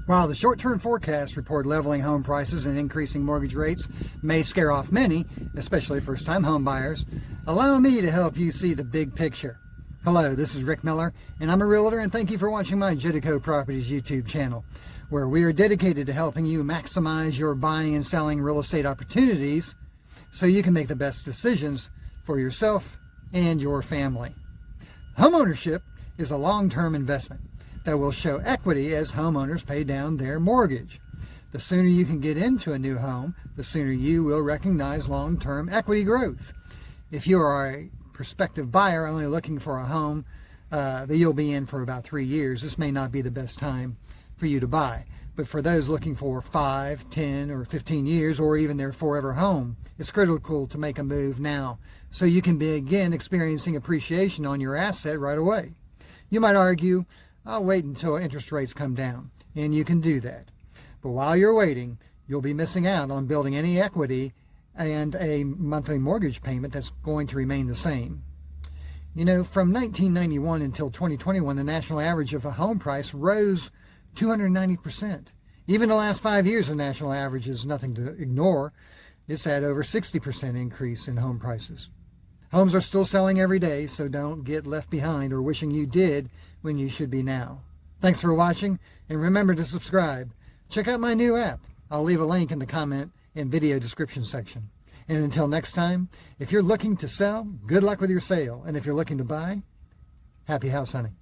While the short-term forecasts report leveling home prices and increasing mortgage rates may scare off many, especially first-time home buyers, allow me to help you see the big picture. Hello, this is Rick Miller, and I'm a realtor, and thank you for watching my Jitico Properties YouTube channel, where we are dedicated to helping you maximize your buying and selling real estate opportunities so you can make the best decisions for yourself and your family. Homeownership is a long-term investment that will show equity as homeowners pay down their mortgage. The sooner you can get into a new home, the sooner you will recognize long-term equity growth. If you are a prospective buyer only looking for a home that you'll be in for about 3 years, this may not be the best time for you to buy. But for those looking for 5, 10, or 15 years, or even their forever home, it's critical to make a move now so you can begin experiencing appreciation on your asset right away. You might argue, I'll wait until interest rates come down, and you can do that. But while you're waiting, you'll be missing out on building any equity and a monthly mortgage payment that's going to remain the same. You know, from 1991 until 2021, the national average of a home price rose 290%. Even the last 5 years, the national average is nothing to ignore. It's had over 60% increase in home prices. Homes are still selling every day, so don't get left behind or wishing you did when you should be now. Thanks for watching, and remember to subscribe. Check out my new app. I'll leave a link in the comment and video description section. And until next time, if you're looking to sell, good luck with your sale. And if you're looking to buy, happy house hunting.